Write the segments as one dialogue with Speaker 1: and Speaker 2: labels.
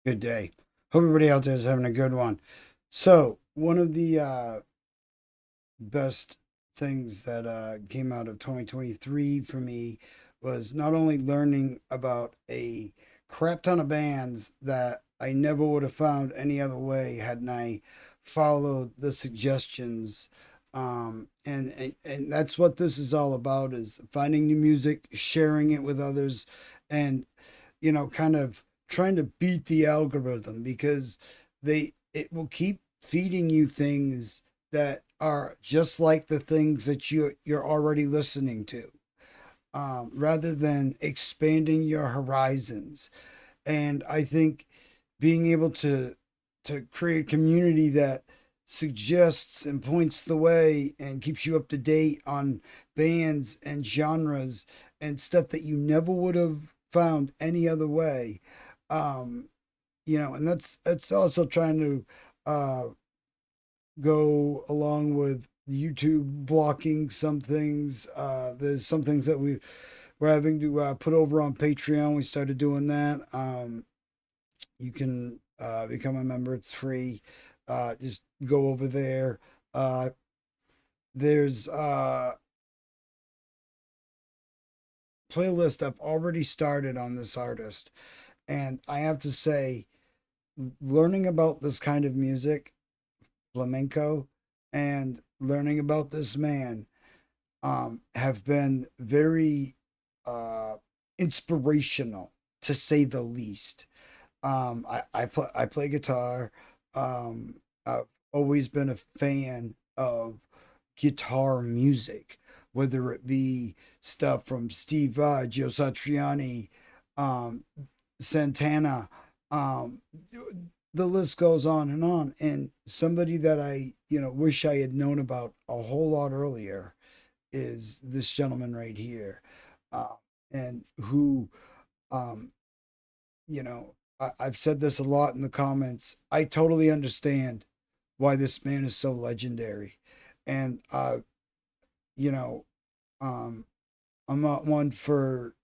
Speaker 1: Good day. Hope everybody out there is having a good one. So, one of the best things that came out of 2023 for me was not only learning about a crap ton of bands that I never would have found any other way hadn't I followed the suggestions. And that's what this is all about, is finding new music, sharing it with others, and kind of trying to beat the algorithm, because it will keep feeding you things that are just like the things that you're already listening to, rather than expanding your horizons. And I think being able to create a community that suggests and points the way and keeps you up to date on bands and genres and stuff that you never would have found any other way. Um, and that's also trying to uh, go along with YouTube blocking some things. There's some things that we're having to put over on Patreon. We started doing that. You can become a member. It's free. Just go over there. Uh, there's playlist I've already started on this artist, and I have to say, learning about this kind of music, flamenco, and learning about this man have been very uh, inspirational, to say the least. I play guitar. I've always been a fan of guitar music, whether it be stuff from Steve Vai, Joe Satriani, um, Santana. Um, the list goes on and on. And somebody that I wish I had known about a whole lot earlier is this gentleman right here, uh, and who um, I've said this a lot in the comments. I totally understand why this man is so legendary. And, you know, um, I'm not one for,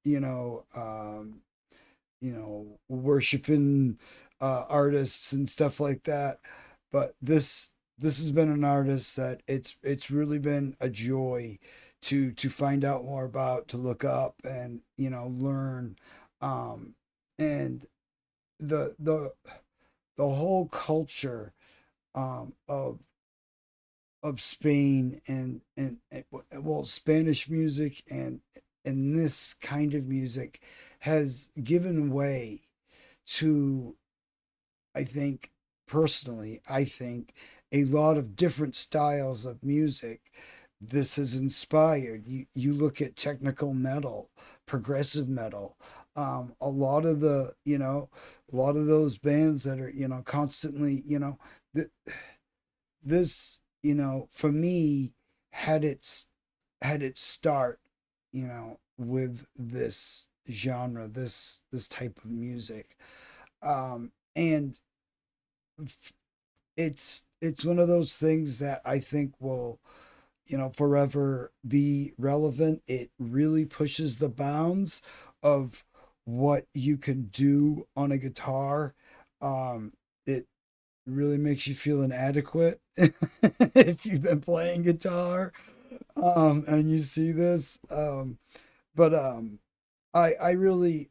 Speaker 1: worshiping artists and stuff like that. But this has been an artist that it's really been a joy to find out more about, to look up and learn. Um, and the the whole culture of Spain, and well, Spanish music and this kind of music has given way to, I think, personally, I think, a lot of different styles of music. This has inspired you look at technical metal, progressive metal, a lot of a lot of those bands that are constantly, th- this, for me, had its start, with this genre, this type of music. And it's one of those things that I think will, forever be relevant. It really pushes the bounds of what you can do on a guitar. It really makes you feel inadequate if you've been playing guitar, and you see this. But I really,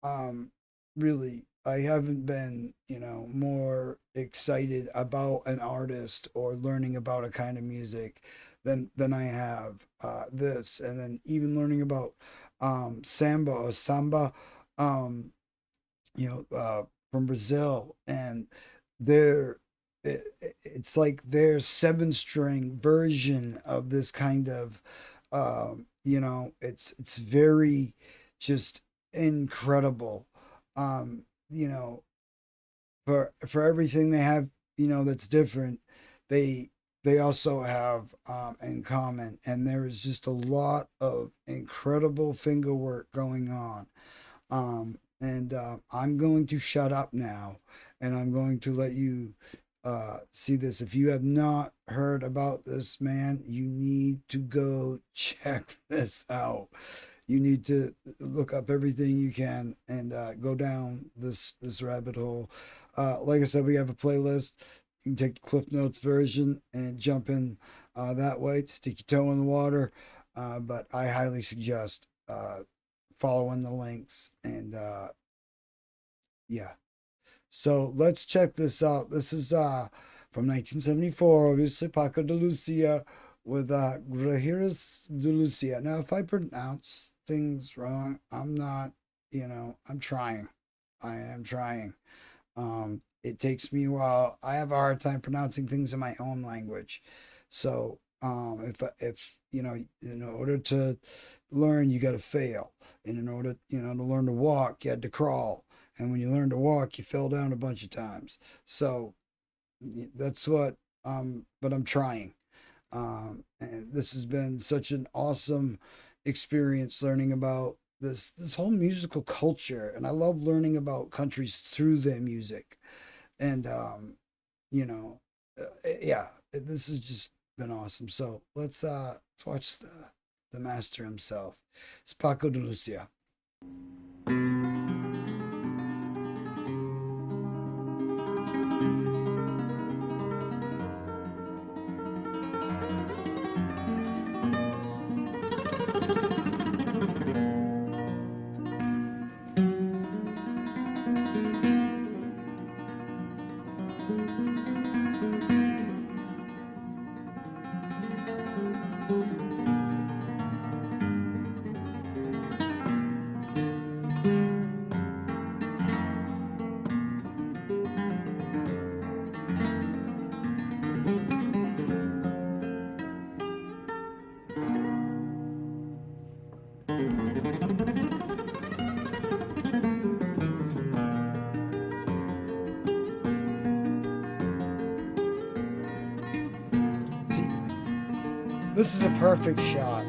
Speaker 1: um, really, I haven't been, more excited about an artist or learning about a kind of music than I have this, and then even learning about samba or samba, um, you from Brazil, and they're it's like their seven string version of this kind of it's very just incredible. um you know for everything they have, that's different, they they also have in common, and there is just a lot of incredible finger work going on. And I'm going to shut up now, and I'm going to let you see this. If you have not heard about this man, you need to go check this out. You need to look up everything you can and go down this rabbit hole. Like I said, we have a playlist. You can take the Cliff Notes version and jump in that way to stick your toe in the water. But I highly suggest following the links and yeah. So let's check this out. This is from 1974, obviously Paco de Lucia with Guajiras de Lucia. Now, if I pronounce things wrong, I'm not, I'm trying. I am trying. It takes me a while. I have a hard time pronouncing things in my own language. So, if in order to learn, you got to fail, and in order, to learn to walk, you had to crawl, and when you learn to walk, you fell down a bunch of times. So that's what. But I'm trying. And this has been such an awesome experience learning about this whole musical culture, and I love learning about countries through their music. And you know, yeah, this has just been awesome. So let's watch the master himself. It's Paco de Lucia. See, this is a perfect shot.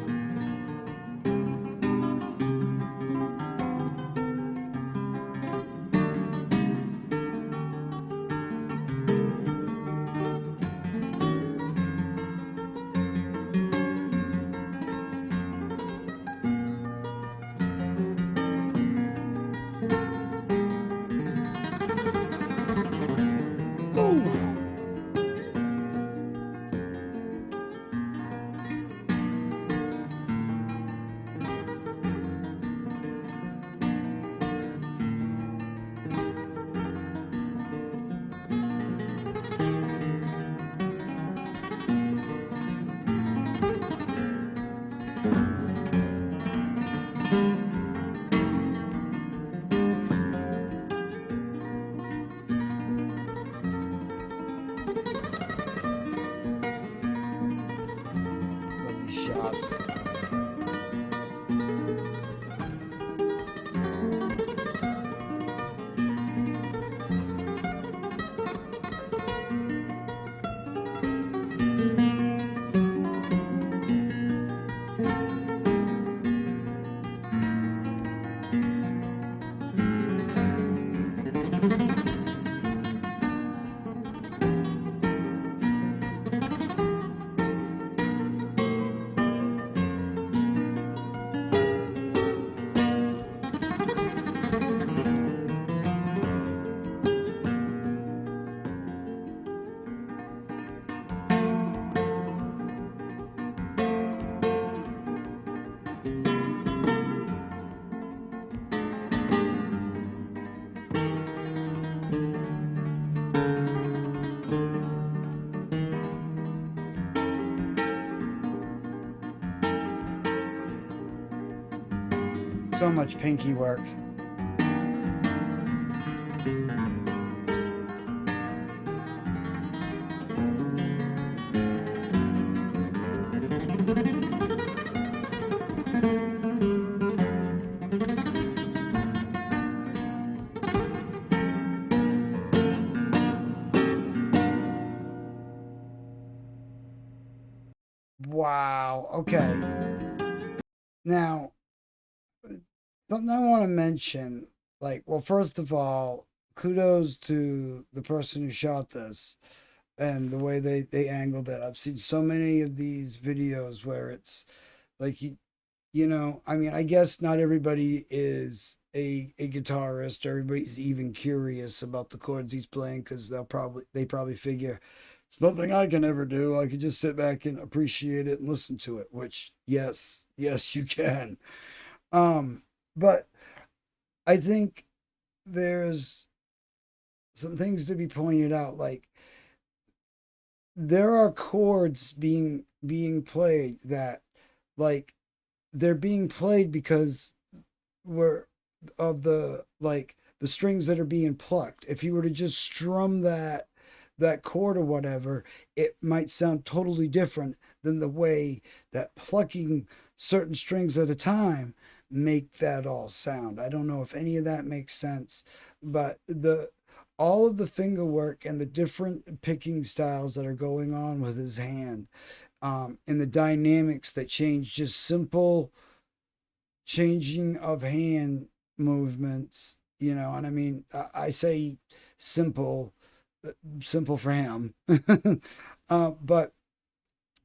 Speaker 1: Ooh. Love these shots. So much pinky work. Wow. Okay. Now, something I want to mention, like, well, first of all, kudos to the person who shot this and the way they angled it. I've seen so many of these videos where it's like I mean, I guess not everybody is a guitarist. Everybody's even curious about the chords he's playing because they probably figure it's nothing I can ever do. I can just sit back and appreciate it and listen to it. Which, yes, yes, you can. Um, but I think there's some things to be pointed out. Like there are chords being played that, like, they're being played because we're of the strings that are being plucked. If you were to just strum that chord or whatever, it might sound totally different than the way that plucking certain strings at a time make that all sound. I don't know if any of that makes sense, but the all of the finger work and the different picking styles that are going on with his hand, and the dynamics that change, just simple changing of hand movements, and I mean, I say simple, simple for him. But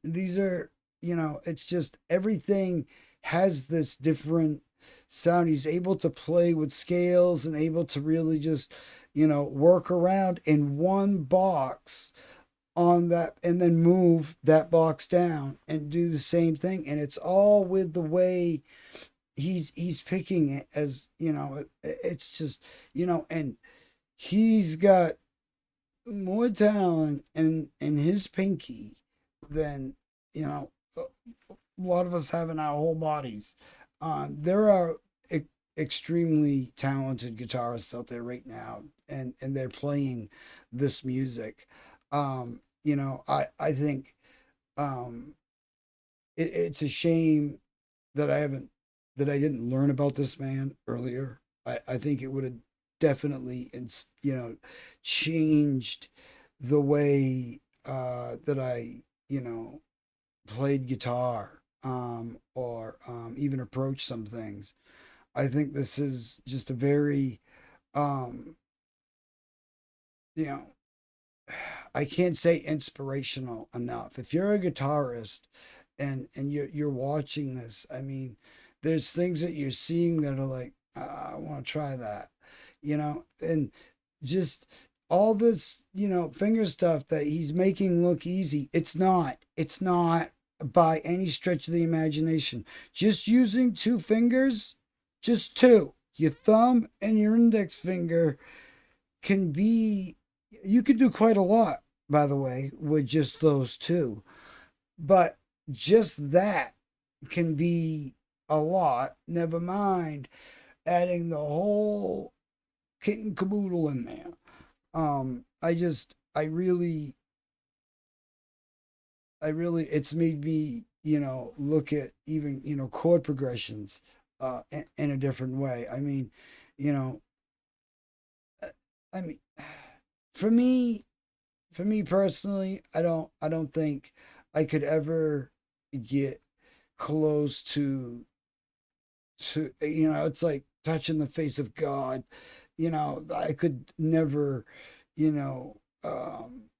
Speaker 1: these are, it's just everything has this different sound. He's able to play with scales and able to really just, work around in one box on that and then move that box down and do the same thing. And it's all with the way he's picking it, as it's just, and he's got more talent in his pinky than you know a lot of us have in our whole bodies. There are extremely talented guitarists out there right now, and they're playing this music. I think, um, it's a shame that I didn't learn about this man earlier. I think it would have definitely, changed the way that I, played guitar, or even approach some things. I think this is just a very, um, you know, I can't say inspirational enough. If you're a guitarist and you're watching this, I mean, there's things that you're seeing that are like, I want to try that, and just all this, finger stuff that he's making look easy. It's not. It's not by any stretch of the imagination. Just using two fingers, just two, your thumb and your index finger, can be, you could do quite a lot, by the way, with just those two. But just that can be a lot, never mind adding the whole kit and caboodle in there. I really, it's made me, look at even, chord progressions, in a different way. I mean, you know, uh, I mean, for me, for me personally, I don't think I could ever get close to, it's like touching the face of God. I could never,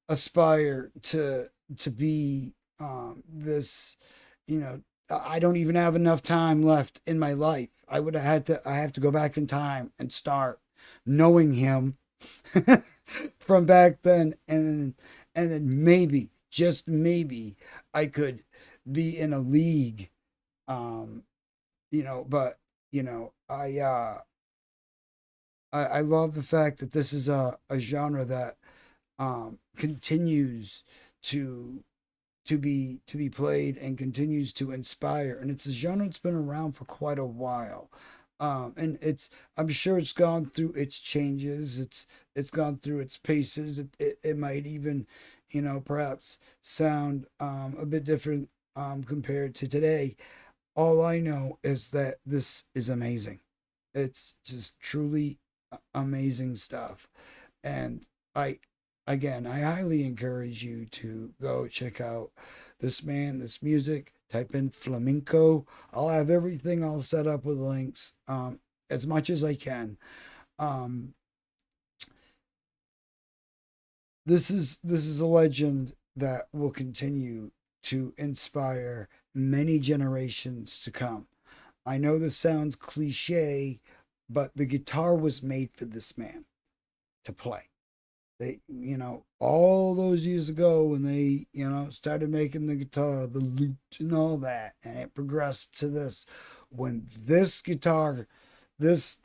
Speaker 1: aspire to be, this, you know, I don't even have enough time left in my life. I have to go back in time and start knowing him from back then, and then maybe, just maybe, I could be in a league, um but I love the fact that this is a genre that, continues to to be played and continues to inspire, and it's a genre that's been around for quite a while. And I'm sure it's gone through its changes. It's gone through its paces. It might even, perhaps sound, a bit different, compared to today. All I know is that this is amazing. It's just truly amazing stuff. And I, again, I highly encourage you to go check out this man, this music. Type in flamenco. I'll have everything all set up with links, as much as I can. Um, this is a legend that will continue to inspire many generations to come. I know this sounds cliche, but the guitar was made for this man to play. They, all those years ago when they, started making the guitar, the lute and all that, and it progressed to this. When this guitar, this,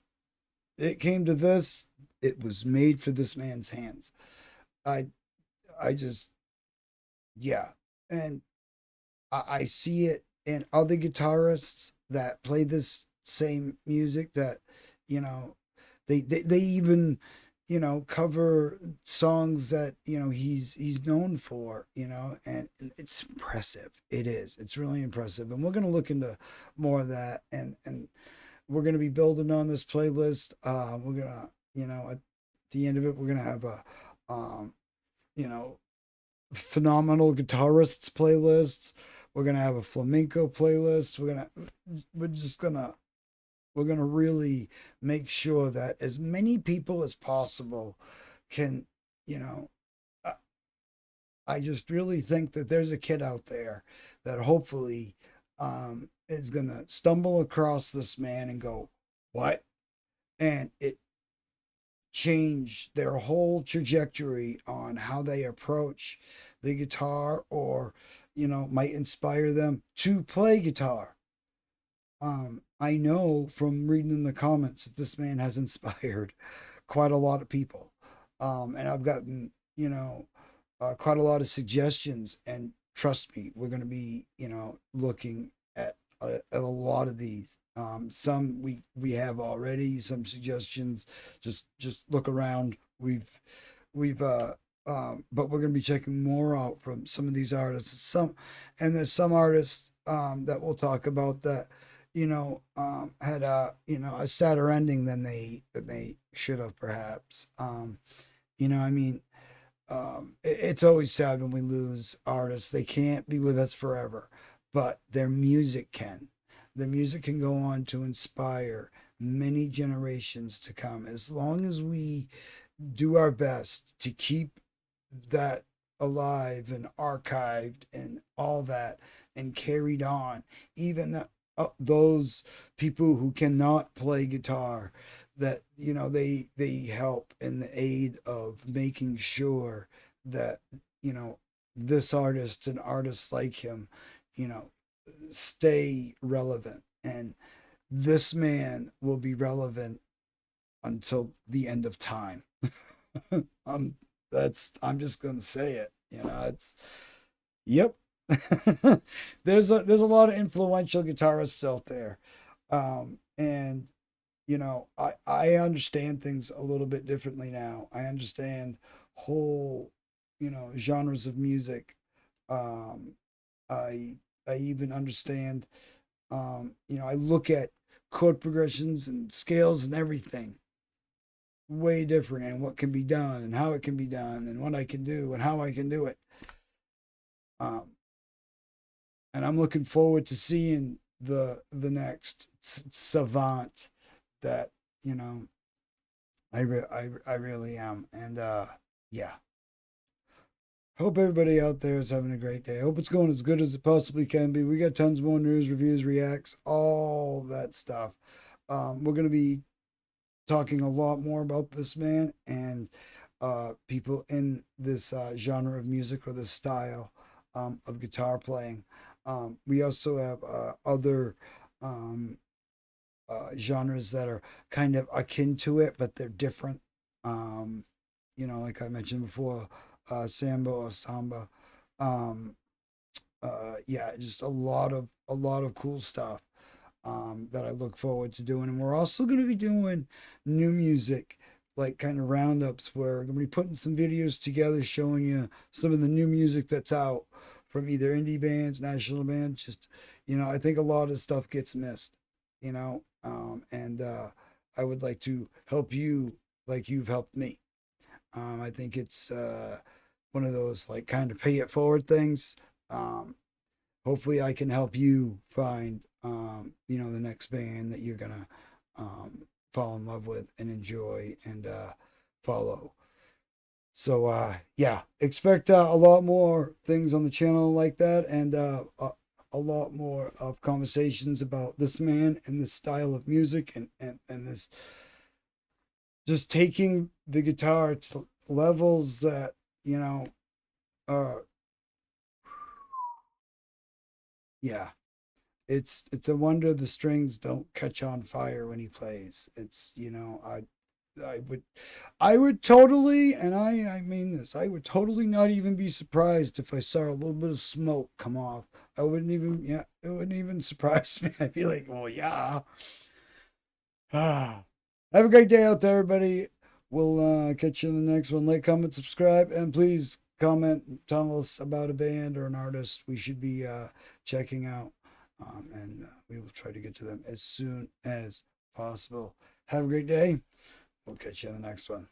Speaker 1: it came to this, it was made for this man's hands. I, I just, yeah. And I see it in other guitarists that play this same music that, you know, they even, cover songs that, he's known for, and it's impressive. It is. It's really impressive. And we're going to look into more of that, and we're going to be building on this playlist. We're going to, at the end of it, we're going to have a, you know, phenomenal guitarists playlists. We're gonna have a flamenco playlist. We're just gonna we're gonna really make sure that as many people as possible can, you know, uh, I just really think that there's a kid out there that hopefully is gonna stumble across this man and go, what? And it change their whole trajectory on how they approach the guitar, or might inspire them to play guitar. I know from reading in the comments that this man has inspired quite a lot of people, and I've gotten quite a lot of suggestions, and trust me, we're going to be looking at a lot of these. Some we have already, some suggestions. Just look around. We've but we're going to be checking more out from some of these artists. And there's some artists that we'll talk about that had a sadder ending than they should have, perhaps. I mean, it's always sad when we lose artists. They can't be with us forever, but their music can. Their music can go on to inspire many generations to come. As long as we do our best to keep that alive and archived and all that and carried on, even those people who cannot play guitar, that they help in the aid of making sure that this artist and artists like him you know stay relevant, and this man will be relevant until the end of time. I'm I'm just gonna say it. It's yep. There's a lot of influential guitarists out there, and I understand things a little bit differently now. I understand whole genres of music. Um, I I even understand. I look at chord progressions and scales and everything way different, and what can be done and how it can be done and what I can do and how I can do it. Um, and I'm looking forward to seeing the next savant that you know I really am. And yeah, hope everybody out there is having a great day. Hope it's going as good as it possibly can be. We got tons more news, reviews, reacts, all that stuff. We're gonna be talking a lot more about this man and people in this genre of music, or this style of guitar playing. We also have other um, genres that are kind of akin to it, but they're different. Um, like I mentioned before, samba or samba. Um, yeah, just a lot of cool stuff that I look forward to doing. And we're also going to be doing new music, like kind of roundups, where we're going to be putting some videos together showing you some of the new music that's out from either indie bands, national bands. Just, I think a lot of stuff gets missed, and I would like to help you like you've helped me. I think it's one of those like kind of pay it forward things. Um, Hopefully I can help you find the next band that you're gonna fall in love with and enjoy and follow. So yeah, expect a lot more things on the channel like that, and a lot more of conversations about this man and this style of music, and this just taking the guitar to levels that, you know, are, yeah, it's a wonder the strings don't catch on fire when he plays. It's, you know, I would I would totally, and I mean this, I would totally not even be surprised if I saw a little bit of smoke come off. I wouldn't even, yeah, it wouldn't even surprise me. I'd be like, well, yeah. Ah. Have a great day out there, everybody. We'll catch you in the next one. Like, comment, subscribe, and please comment, tell us about a band or an artist we should be checking out. And we will try to get to them as soon as possible. Have a great day. We'll catch you in the next one.